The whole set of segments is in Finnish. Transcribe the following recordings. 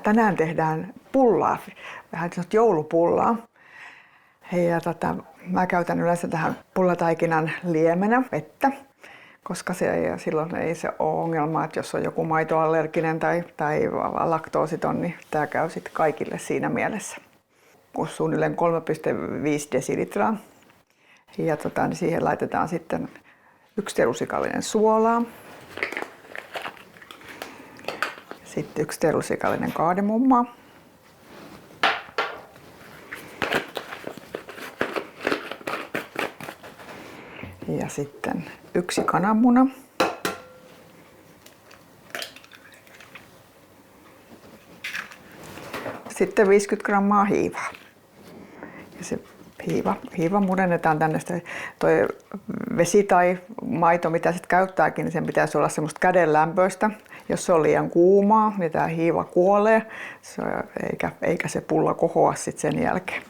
Tänään tehdään pullaa, vähän joulupullaa. Ja mä käytän yleensä tähän pullataikinan liemenä vettä, koska silloin ei se ole ongelma, että jos on joku maitoallerginen tai laktoositon, niin tämä käy sitten kaikille siinä mielessä. Suunnilleen 3,5 desilitraa. Ja niin siihen laitetaan sitten 1 teelusikallinen suolaa. Sitten 1 teelusikallinen kaardemummaa. Ja sitten 1 kananmuna. Sitten 50 grammaa hiivaa. Ja se hiiva murennetaan tänne. Toi vesi tai maito, mitä sitten käyttääkin, niin sen pitäisi olla semmoista kädenlämpöistä. Jos se on liian kuumaa, niin tämä hiiva kuolee, eikä se pulla kohoa sit sen jälkeen.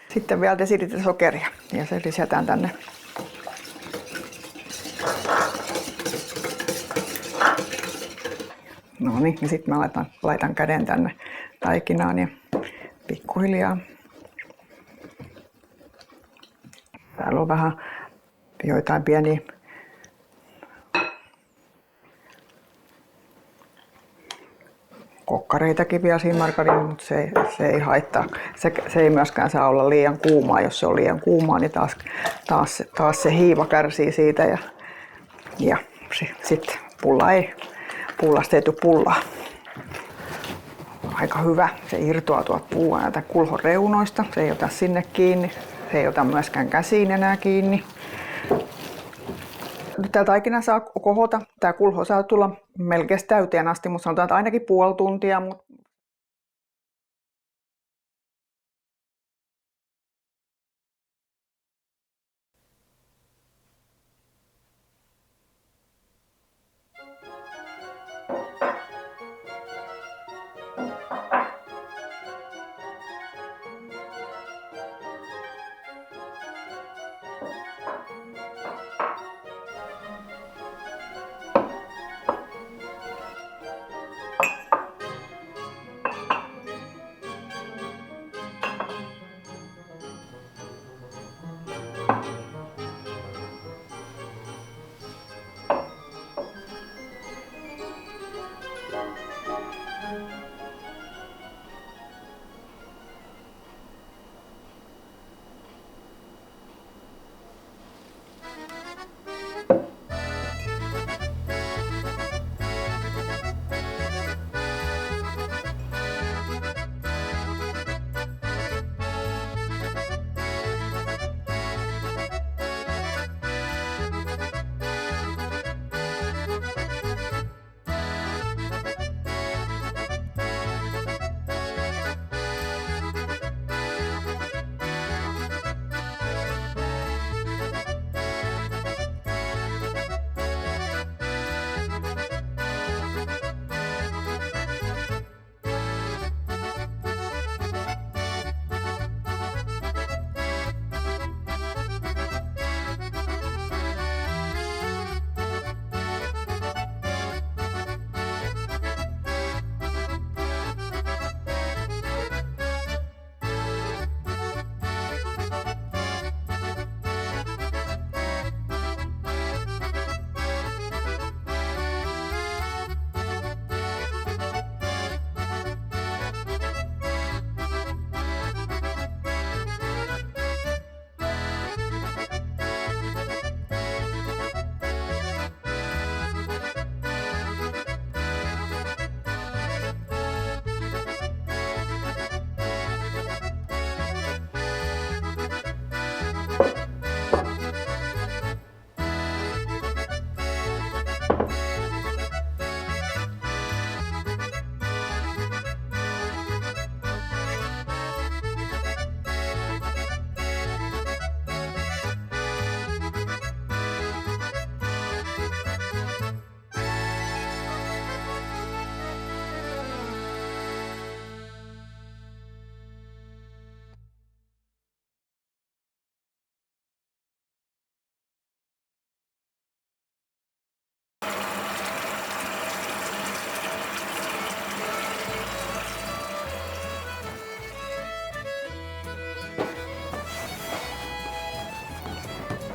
Sitten vielä desilitra sokeria ja se lisätään tänne. No niin, ja sitten mä laitan käden tänne taikinaan ja pikkuhiljaa. Täällä on vähän joitain pieniä kokkareitakin vielä siinä margariinissa, mutta se ei haittaa. Se ei myöskään saa olla liian kuumaa. Jos se on liian kuumaa, niin taas se hiiva kärsii siitä ja sitten pullasta ei tule pullaa. Aika hyvä. Se irtoaa tuolta kulhon reunoista. Se ei ota sinne kiinni. Se ei ota myöskään käsiin enää kiinni. Nyt tää taikina saa kohota. Tää kulho saa tulla melkein täyteen asti, mutta sanotaan, että ainakin puoli tuntia.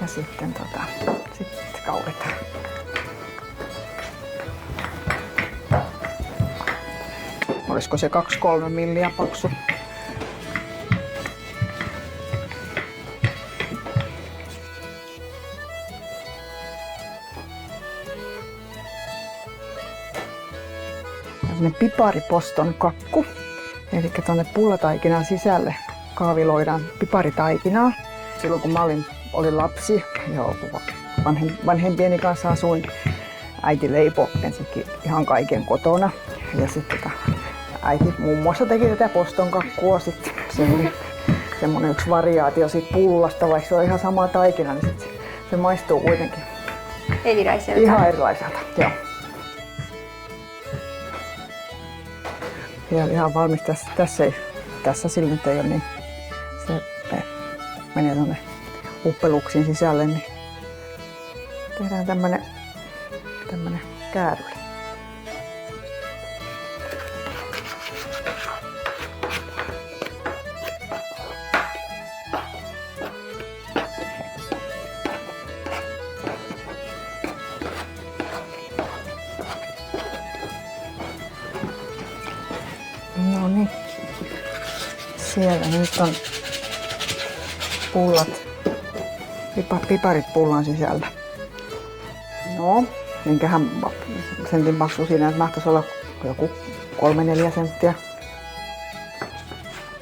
Ja sitten kaudetaan. Olisiko se 2-3 milliä paksu? Tämmönen pipariposton kakku. Eli tuonne pullataikinan sisälle kaaviloidaan piparitaikinaa. Silloin kun mä olin lapsi ja vanhempieni kanssa asuin, äiti leipoi ensinnäkin ihan kaiken kotona. Ja sitten äiti muun muassa teki tätä poston kakkua. Sitten siinä oli semmonen yksi variaatio siitä pullasta, vaikka se on ihan sama taikina, niin se maistuu kuitenkin ihan erilaiselta. Joo. Ja ihan valmis tässä sillä nyt ei ole, niin se menee tuonne uppeluksiin sisälle, niin tehdään tämmönen kääryle. No niin, siellä nyt on pullat, piparit pullan sisällä. No, minkähän sentin paksu siinä, että mahtaisi olla joku 3-4 senttiä.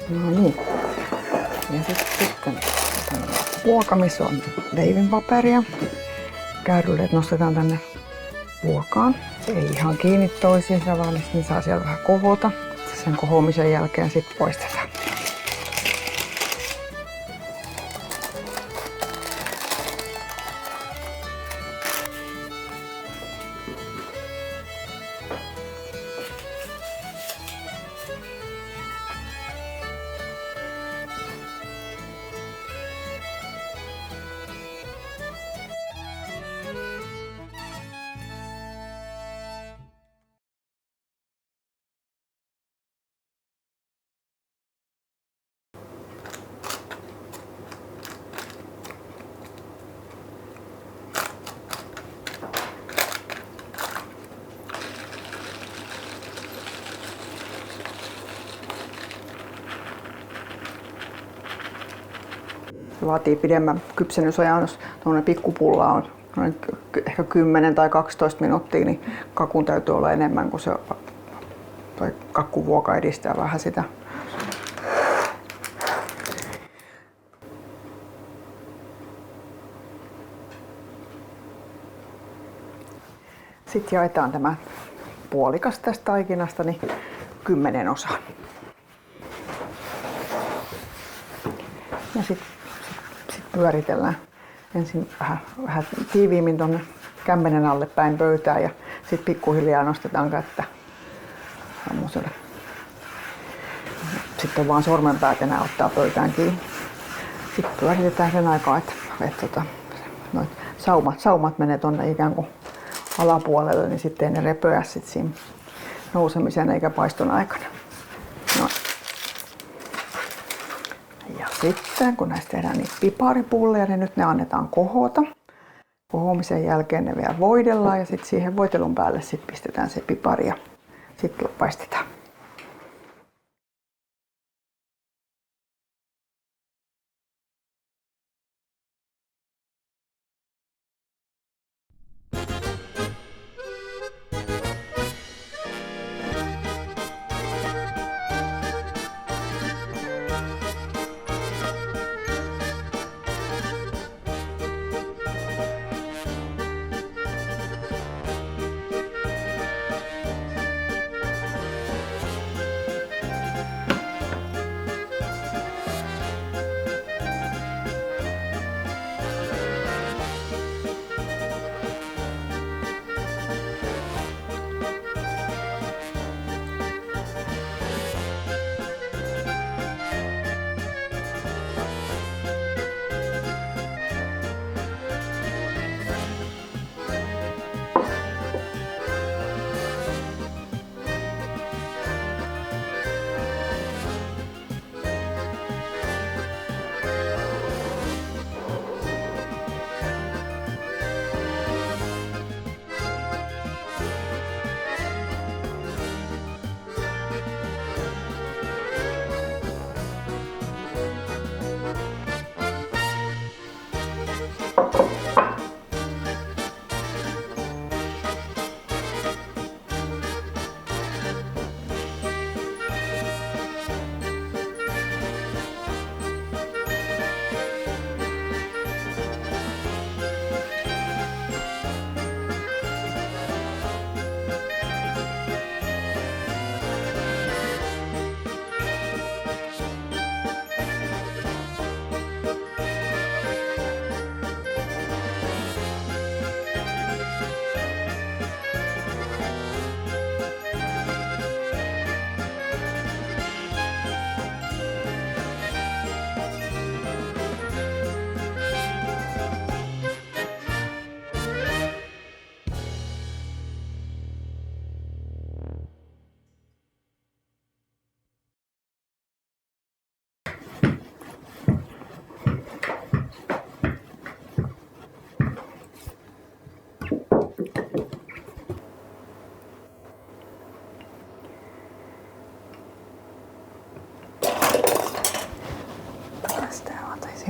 No niin, ja sitten vuoka, missä on leivinpaperia. Kääryleet nostetaan tänne vuokaan. Ei ihan kiinni toisiinsa, vaan niin saa siellä vähän kohota. Sen kohoamisen jälkeen sitten poistetaan. Se vaatii pidemmän kypsennysajan, jos tuollainen pikkupulla on ehkä 10 tai 12 minuuttia, niin kakun täytyy olla enemmän, kuin se toi kakkuvuoka edistää vähän sitä. Sitten jaetaan tämä puolikas tästä taikinasta niin 10 osaan. Ja sitten pyöritellään ensin vähän tiiviimmin tuonne kämmenen alle päin pöytää ja sitten pikkuhiljaa nostetaan kättä tommoselle. Sitten on vaan sormenpäät enää ottaa pöytään kiinni. Sitten pyöritetään sen aikaa, että saumat menee tuonne ikään kuin alapuolelle, niin sitten ei ne repöä sit siinä nousemisen eikä paiston aikana. No. Ja sitten kun näistä tehdään niitä piparipulleja, niin nyt ne annetaan kohota. Kohomisen jälkeen ne vielä voidellaan ja sitten siihen voitelun päälle sit pistetään se pipari ja sitten paistetaan.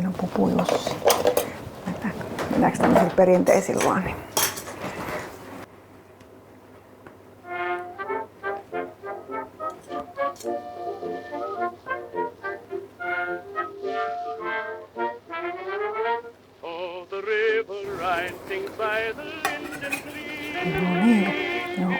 Siinä on Pupu-Jussi. Mennäänkö tämmöisillä perinteisillä vaan? Niin. No niin, joo.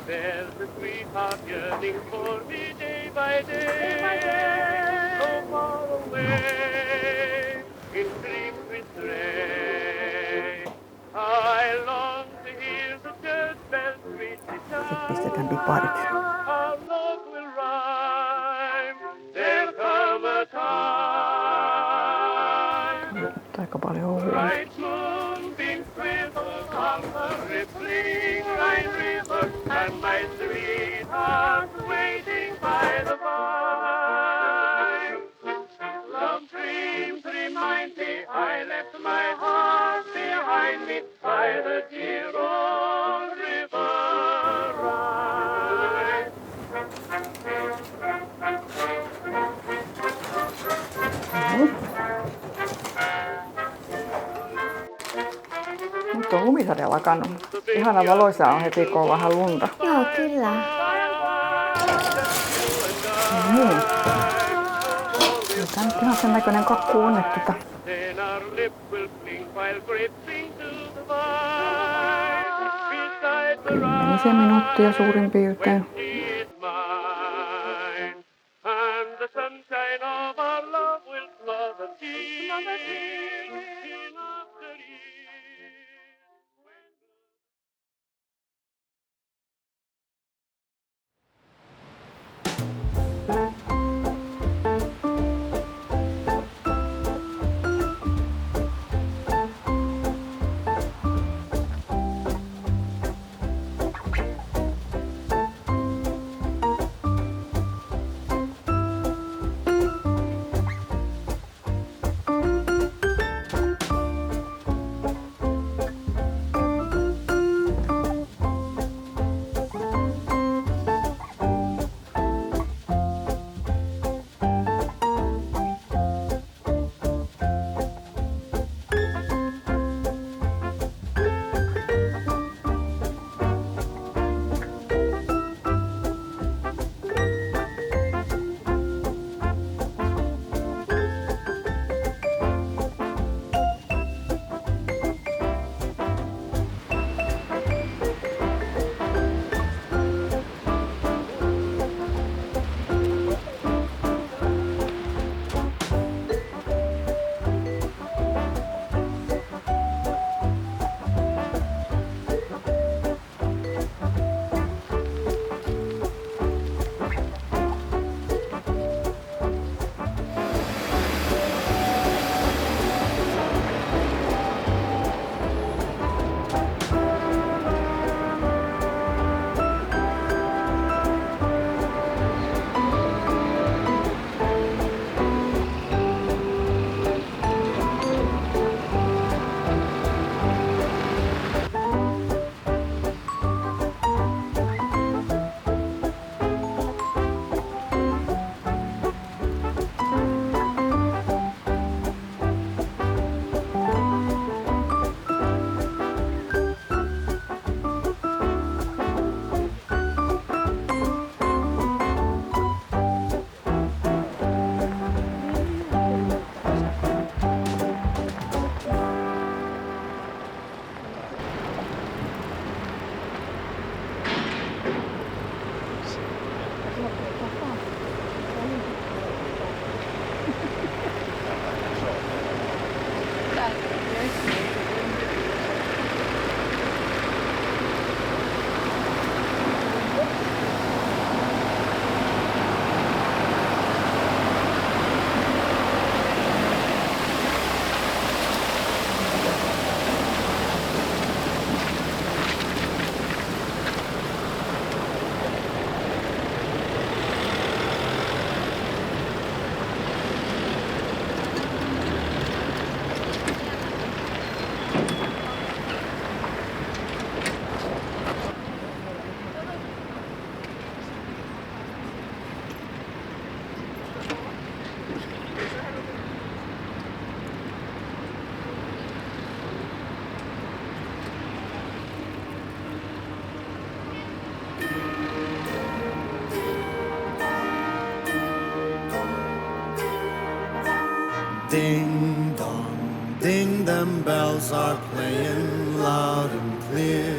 There's a sweetheart yearning for me day by day, so far away, in dreams we stray. I long to hear the church bells sweetly Sitten pistetään piparit. our love will rhyme. There'll come a time. Nyt aika paljon ohjaa. Bright moonbeams quiver on the rippling Rhine River, and my sweetheart's waiting by the vine. Love dreams remind me I left my heart behind me by the dear old river Rhine. Nyt on lumisade lakannut. Ihana valoisa on heti, kun on vähän lunta. Joo, kyllä. Niin. Tämä on ihan sen näköinen kakku on, että Then our lip will blink while graping to the vine. Beside the 10 minuuttia suurin piirtein. is mine, and the sunshine of our love will flood the sea. In after years. Ding dong, ding, them bells are playing loud and clear.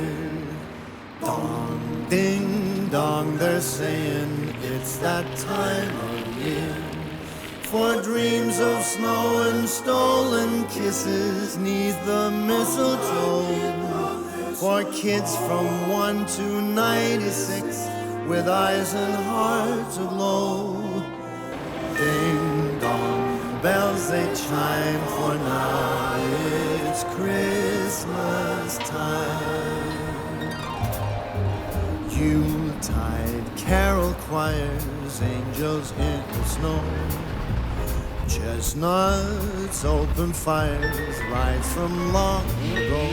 Dong, ding dong, they're saying it's that time of year. For dreams of snow and stolen kisses neath the mistletoe. For kids from 1 to 96 with eyes and hearts aglow. Ding dong, bells they chime, for now it's Christmas time. Yuletide carol choirs, angels in the snow. Chestnuts, open fires, rides from long ago.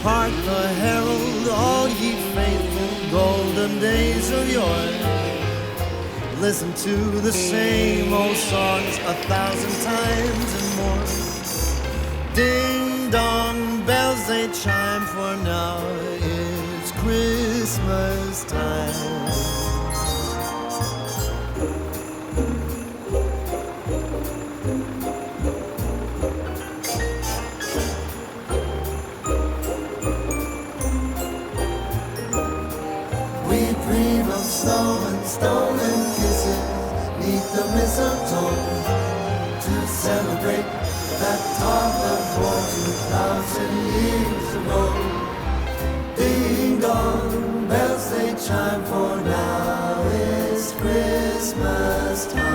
Hark the herald, all ye faithful, golden days of yore. Listen to the same old songs 1,000 times and more. Ding dong, bells they chime, for now it's Christmas time. Snow and stolen kisses neath the mistletoe to celebrate that time of war 2,000 years ago. Ding dong, bells they chime, for now it's Christmas time.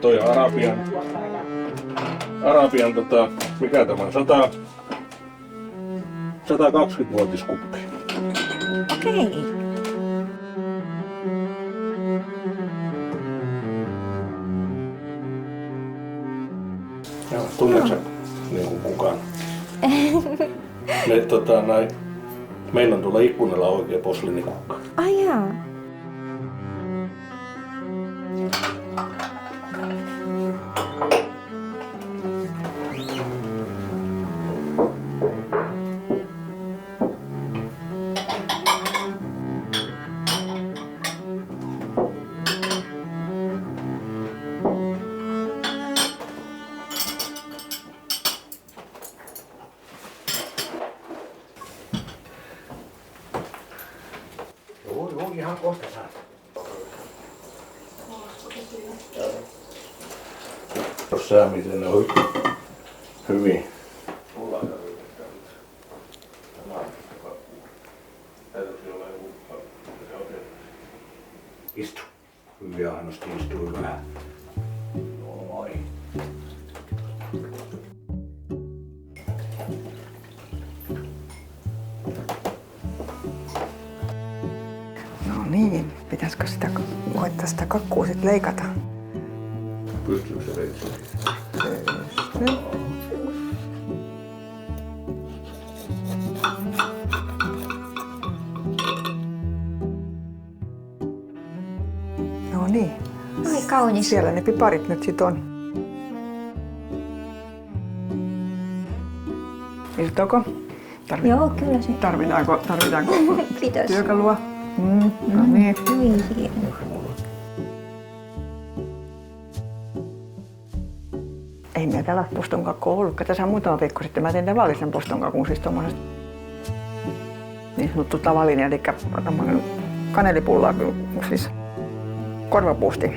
Toi Arabian mikä tämä on? 120-vuotiskuppi. Okei. Joo, tunneeko sä niin kukaan? Meillä on tuolla ikkunalla oikea posliinikukka. Ai jaa. Ihan kohta saat. Jos säämisen on hyvin. Istu. Hyvin ahnosti istui vähän. Noin. No niin, pitäisikö koittaa sitä kakkua sit leikata? Pystyykö se veitsi? Pystyy. No niin. Ai kaunis. Siellä ne piparit nyt sit on. Irtoako? Joo, kyllä se. Tarvitaanko Kiitos. työkalua? No niin. Hyvin hieno. Ei meillä täällä postonkakku ollutkaan. Tässä on muutama viikko sitten mä tein tavallisen postonkakun, siis tommosesta niin sanottu tavallinen, eli kanelipulla, siis korvapuusti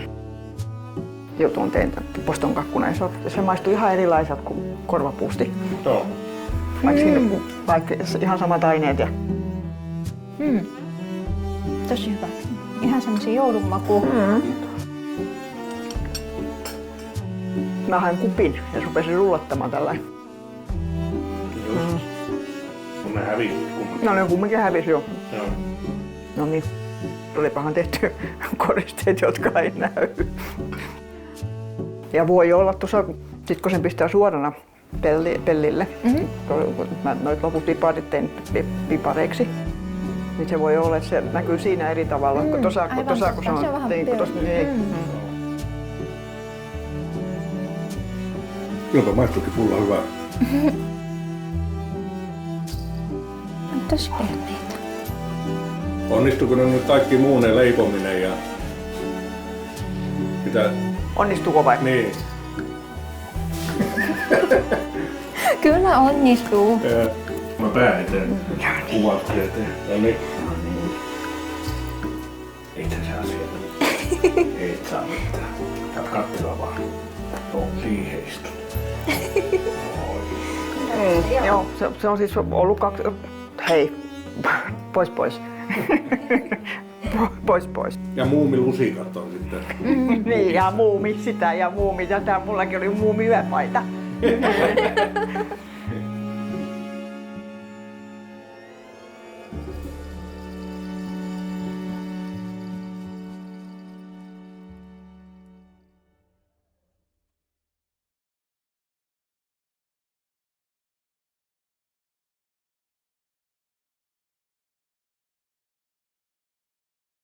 jutun tein postonkakkuna. Ja se maistui ihan erilaiselta kuin korvapuusti. Joo. Vaikka ihan samat aineet. Ja... Tosi hyvä. Ihan semmoisia joulunmakuja. Mä hain kupin ja rupesin rullattamaan tällä. No ne hävisi kumminkin. No ne kumminkin hävisi jo. Joo. No niin, tulipahan tehty koristeet, jotka ei näy. Ja voi olla tuossa, sit kun sen pistää suorana pellille, mä noit loput piparit tein pipareiksi, niin se voi olla, että se näkyy siinä eri tavalla kuin tuossa, kun se on tein. Kyllä maistuukin pulla hyvää. Tosi pehmeitä. Onnistuuko ne nyt kaikki muuneen leipominen ja mitä? Onnistuuko vai? Niin. Kyllä onnistuu. Mä pää eteen. Kuvasta eteen. Ja niin. Ei tässä asiaa. Ei saa mitään. Saat katsella vaan. On siihen istunut. Joo, se on siis ollut kaksi... Hei, pois. Pois. Ja muumilusikat on sitten. Niin, ja muumi sitä ja muumi tätä. Mullakin oli muumi yöpaita.